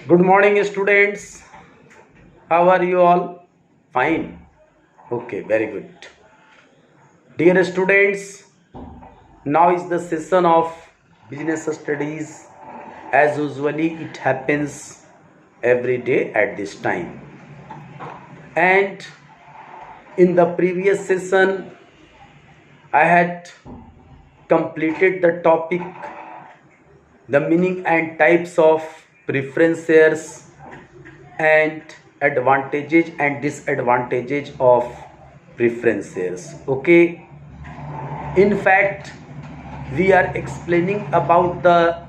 Good morning, students. How are you all? Fine. Okay, very good. Dear students, now is the session of business studies. As usually, it happens every day at this time. And in the previous session, I had completed the topic the meaning and types of preference shares and advantages and disadvantages of preference shares. Okay, in fact we are explaining about the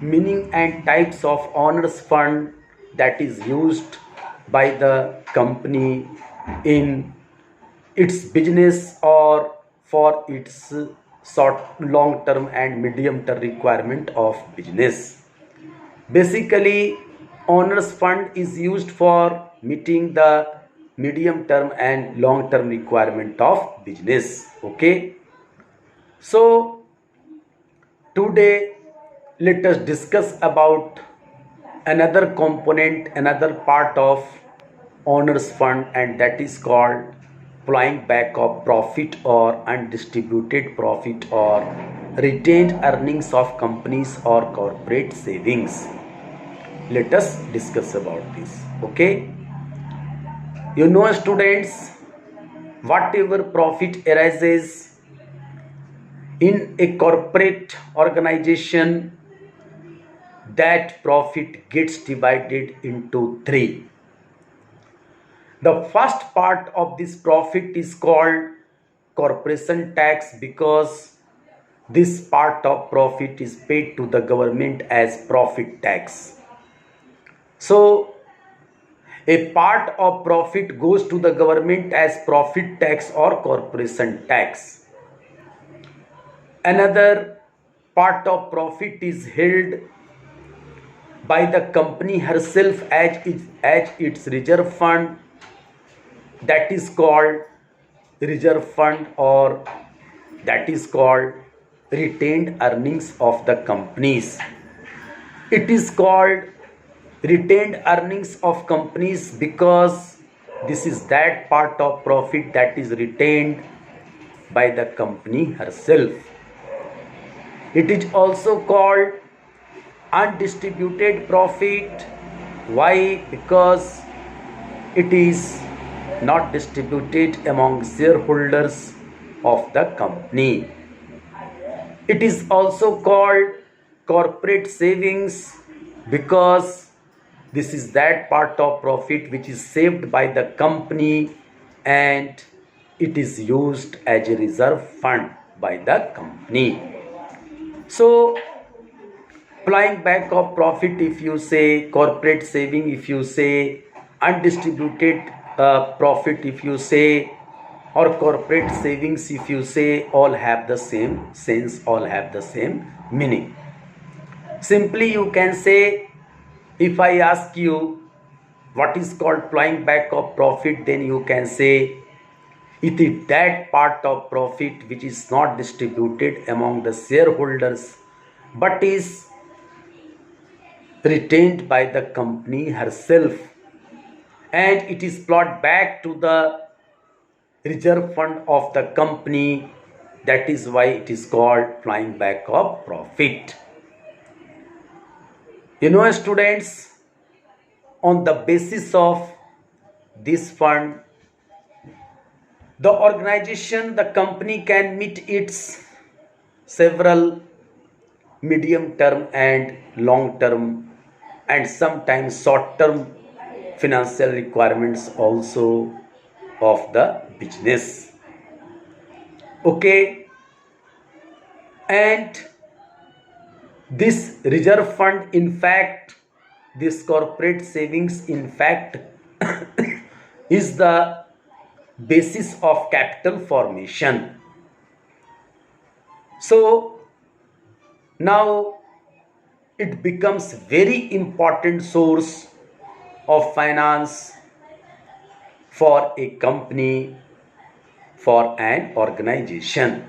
meaning and types of owners fund that is used by the company in its business or for its short long term and medium term requirement of business. Basically, owners fund is used for meeting the medium term and long term requirement of business. Okay. So today let us discuss about another component, another part of owners fund, and that is called plowing back of profit or undistributed profit or retained earnings of companies or corporate savings. Let us discuss about this. Okay, students, whatever profit arises in a corporate organization, that profit gets divided into three. The first part of this profit is called corporation tax, because this part of profit is paid to the government as profit tax. So a part of profit goes to the government as profit tax or corporation tax. Another part of profit is held by the company herself as its reserve fund, that is called reserve fund, or that is called retained earnings of the companies. It is called retained earnings of companies because this is that part of profit that is retained by the company herself. It is also called undistributed profit. Why? Because it is not distributed among shareholders of the company. It is also called corporate savings because this is that part of profit which is saved by the company and it is used as a reserve fund by the company. So plowing back of profit, if you say, corporate saving if you say, undistributed profit if you say, or corporate savings if you say, all have the same sense, all have the same meaning. Simply you can say, if I ask you what is called plowing back of profit, then you can say it is that part of profit which is not distributed among the shareholders but is retained by the company herself, and it is plowed back to the reserve fund of the company. That is why it is called plowing back of profit. Students, on the basis of this fund, the organization, the company can meet its several medium term and long term and sometimes short term financial requirements also of the business. Okay, and this reserve fund, in fact, this corporate savings, in fact, is the basis of capital formation. So now it becomes very important source of finance for a company, for an organization.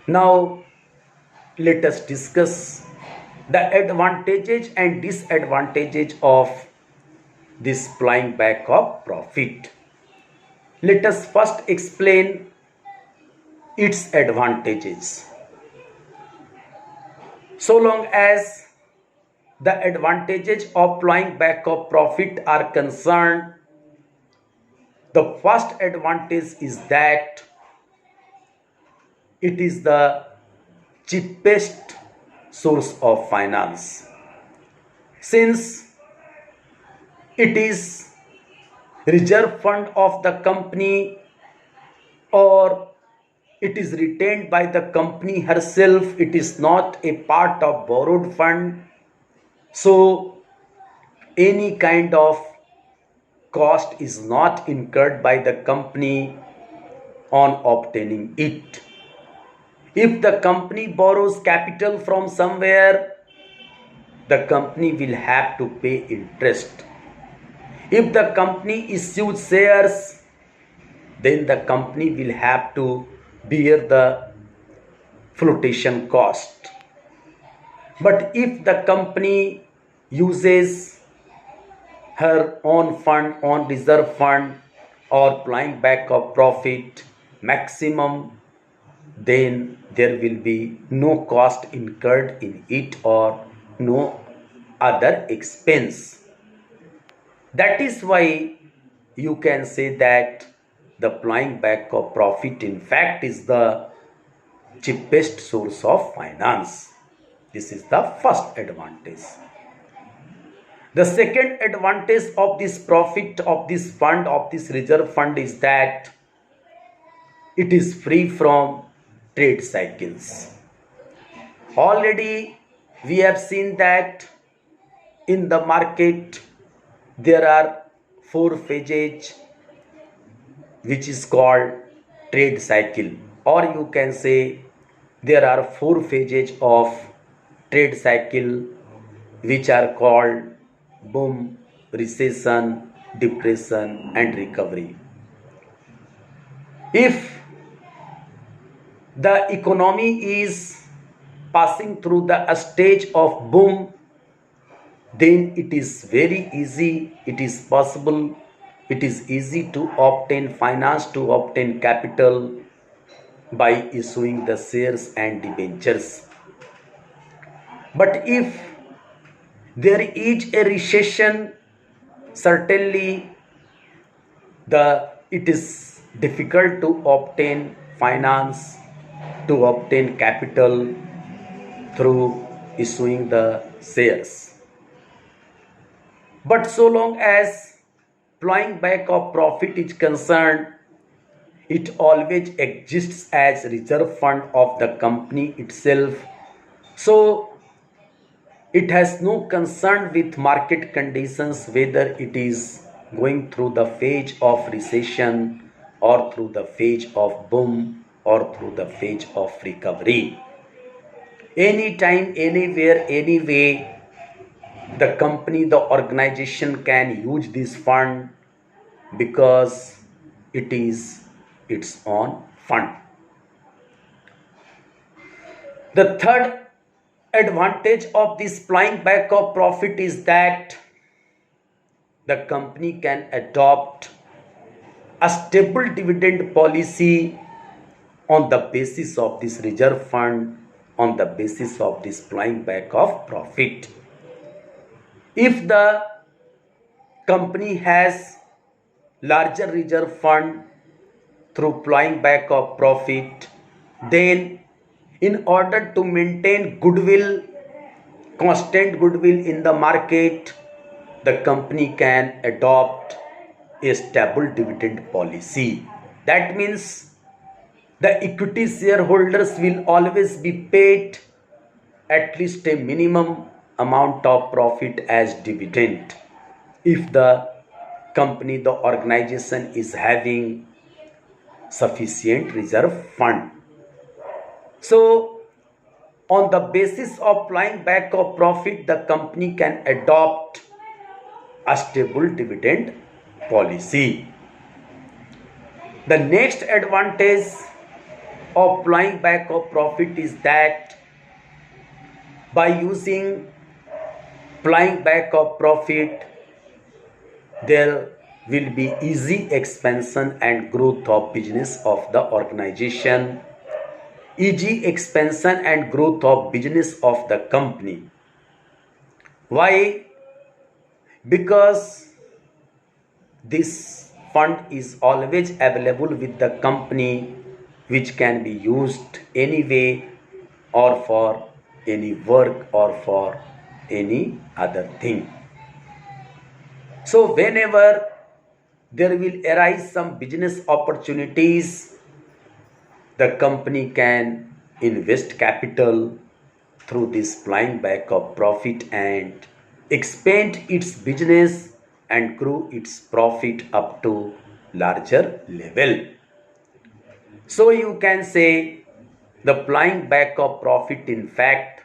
Now let us discuss The advantages and disadvantages of this plowing back of profit. Let us first explain its advantages. So long as the advantages of plowing back of profit are concerned, the first advantage is that it is the cheapest source of finance. Since it is reserve fund of the company or it is retained by the company herself, it is not a part of borrowed fund, so any kind of cost is not incurred by the company on obtaining it. If the company borrows capital from somewhere, the company will have to pay interest. If the company issues shares, then the company will have to bear the flotation cost. But if the company uses her own fund, own reserve fund, or plowing back of profit maximum, then there will be no cost incurred in it or no other expense. That is why you can say that the plowing back of profit in fact is the cheapest source of finance. This is the first advantage. The second advantage of this profit of this fund, of this reserve fund, is that it is free from trade cycles. Already we have seen that in the market there are four phases which is called trade cycle, or you can say there are four phases of trade cycle which are called boom, recession, depression and recovery. If the economy is passing through the stage of boom, then it is very easy, it is possible, it is easy to obtain finance, to obtain capital by issuing the shares and debentures. But if there is a recession, certainly it is difficult to obtain finance, to obtain capital through issuing the shares. But so long as plowing back of profit is concerned, it always exists as reserve fund of the company itself. So it has no concern with market conditions, whether it is going through the phase of recession or through the phase of boom or through the phase of recovery. Anytime, anywhere, anyway, the company, the organization can use this fund because it is its own fund. The third advantage of this plowing back of profit is that the company can adopt a stable dividend policy on the basis of this reserve fund, on the basis of this plowing back of profit. If the company has larger reserve fund through plowing back of profit, then in order to maintain goodwill, constant goodwill in the market, the company can adopt a stable dividend policy. That means the equity shareholders will always be paid at least a minimum amount of profit as dividend if the company, the organization is having sufficient reserve fund. So on the basis of plowing back of profit, the company can adopt a stable dividend policy. The next advantage of plowing back of profit is that by using plowing back of profit, there will be easy expansion and growth of business of the organization, easy expansion and growth of business of the company. Why? Because this fund is always available with the company, which can be used anyway or for any work or for any other thing. So whenever there will arise some business opportunities, the company can invest capital through this flying back of profit and expand its business and grow its profit up to larger level. So you can say the flying back of profit in fact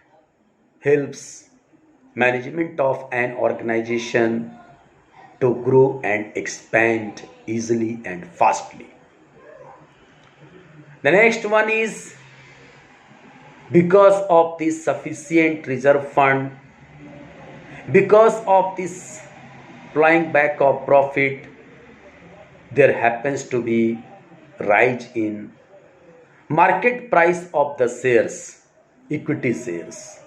helps management of an organization to grow and expand easily and fastly. The next one is, because of this sufficient reserve fund, because of this flying back of profit, there happens to be rise in market price of the shares, equity shares.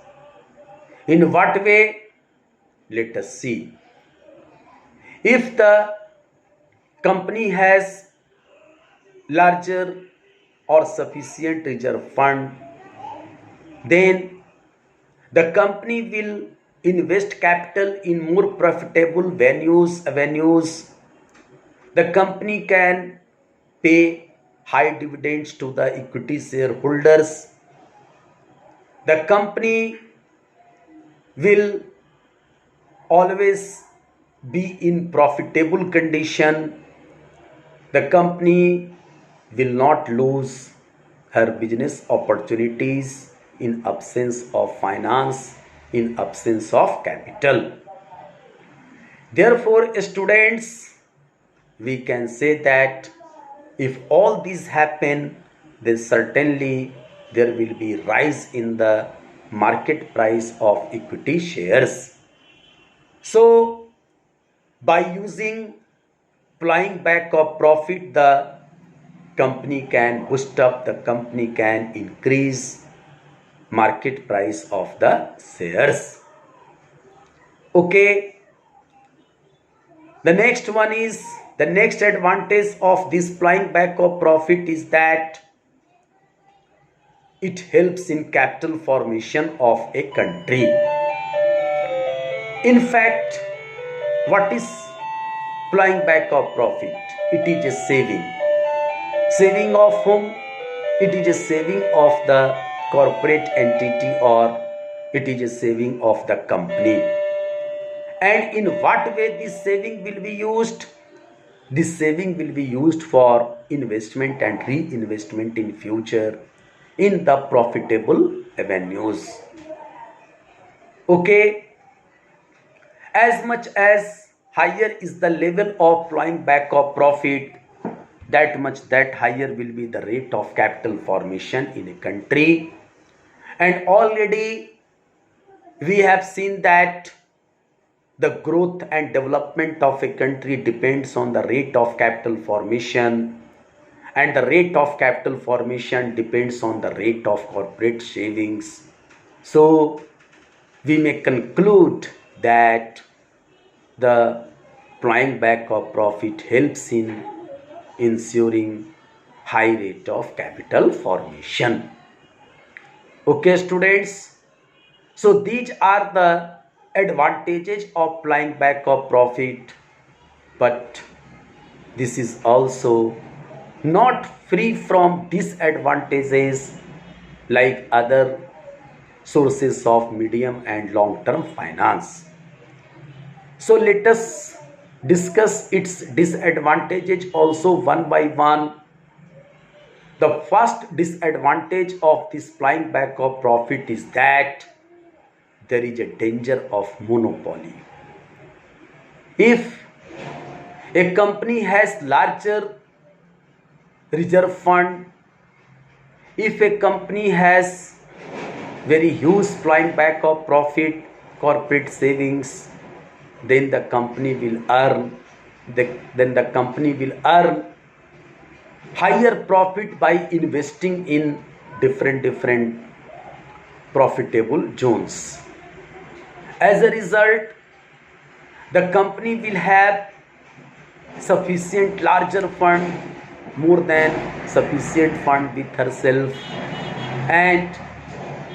In what way? Let us see. If the company has larger or sufficient reserve fund, then the company will invest capital in more profitable avenues. The company can pay high dividends to the equity shareholders. The company will always be in profitable condition. The company will not lose her business opportunities in absence of finance, in absence of capital. Therefore, students, we can say that if all these happen, then certainly there will be rise in the market price of equity shares. So by using flying back of profit, the company can boost up, the company can increase market price of the shares. Okay, the next one is, the next advantage of this flying back of profit is that it helps in capital formation of a country. In fact, what is flying back of profit? It is a saving. Saving of whom? It is a saving of the corporate entity, or it is a saving of the company. And in what way this saving will be used? This saving will be used for investment and reinvestment in future in the profitable avenues. Okay, as much as higher is the level of flying back of profit, that much that higher will be the rate of capital formation in a country. And already we have seen that the growth and development of a country depends on the rate of capital formation, and the rate of capital formation depends on the rate of corporate savings. So we may conclude that the flying back of profit helps in ensuring high rate of capital formation. Okay, students, so these are the advantages of flying back of profit, but this is also not free from disadvantages like other sources of medium and long term finance. So let us discuss its disadvantages also one by one. The first disadvantage of this flying back of profit is that there is a danger of monopoly. If a company has larger reserve fund, if a company has very huge flying back of profit, corporate savings, then the company will earn higher profit by investing in different profitable zones. As a result, the company will have sufficient larger fund, more than sufficient fund with herself, and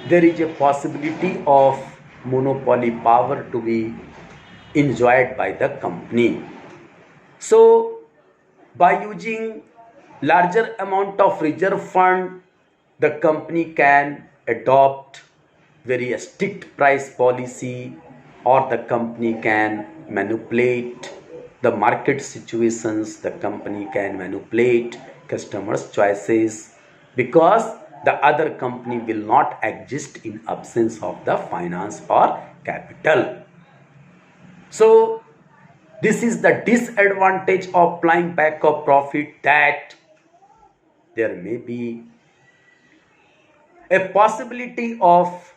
there is a possibility of monopoly power to be enjoyed by the company. So by using larger amount of reserve fund, the company can adopt very strict price policy, or the company can manipulate the market situations, the company can manipulate customers choices, because the other company will not exist in absence of the finance or capital. So this is the disadvantage of applying back of profit, that there may be a possibility of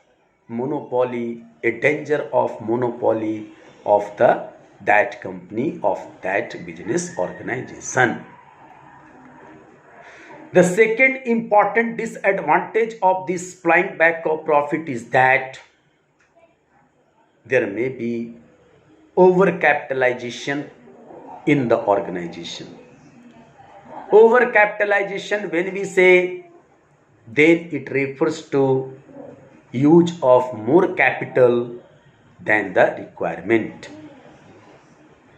monopoly, a danger of monopoly of that company, of that business organization. The second important disadvantage of this flying back of profit is that there may be overcapitalization in the organization. Overcapitalization, when we say, then it refers to use of more capital than the requirement.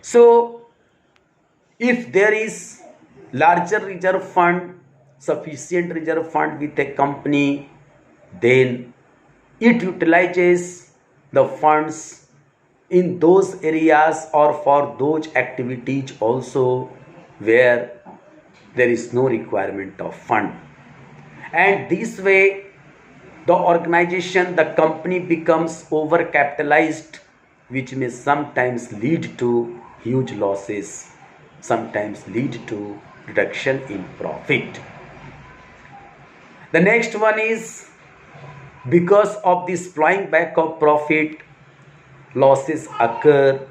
So if there is larger reserve fund, sufficient reserve fund with a company, then it utilizes the funds in those areas or for those activities also where there is no requirement of fund. And this way the organization, the company becomes overcapitalized, which may sometimes lead to huge losses, sometimes lead to reduction in profit. The next one is, because of this flying back of profit, losses occur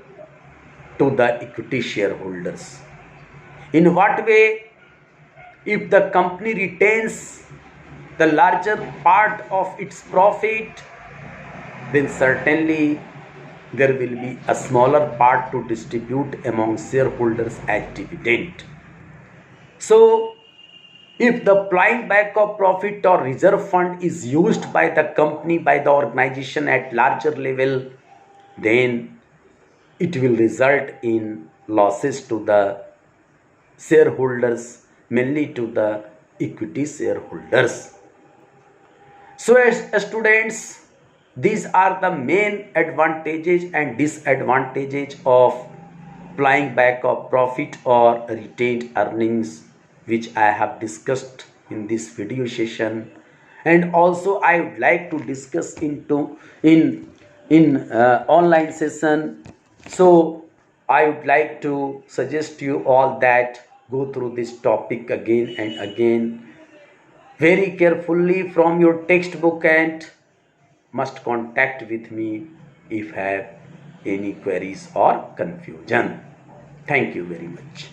to the equity shareholders. In what way? If the company retains the larger part of its profit, then certainly there will be a smaller part to distribute among shareholders as dividend. So if the flying back of profit or reserve fund is used by the company, by the organization at larger level, then it will result in losses to the shareholders, mainly to the equity shareholders. So as students, these are the main advantages and disadvantages of flying back of profit or retained earnings, which I have discussed in this video session. And also I would like to discuss in online session. So I would like to suggest you all that go through this topic again and again very carefully from your textbook, and must contact with me if have any queries or confusion. Thank you very much.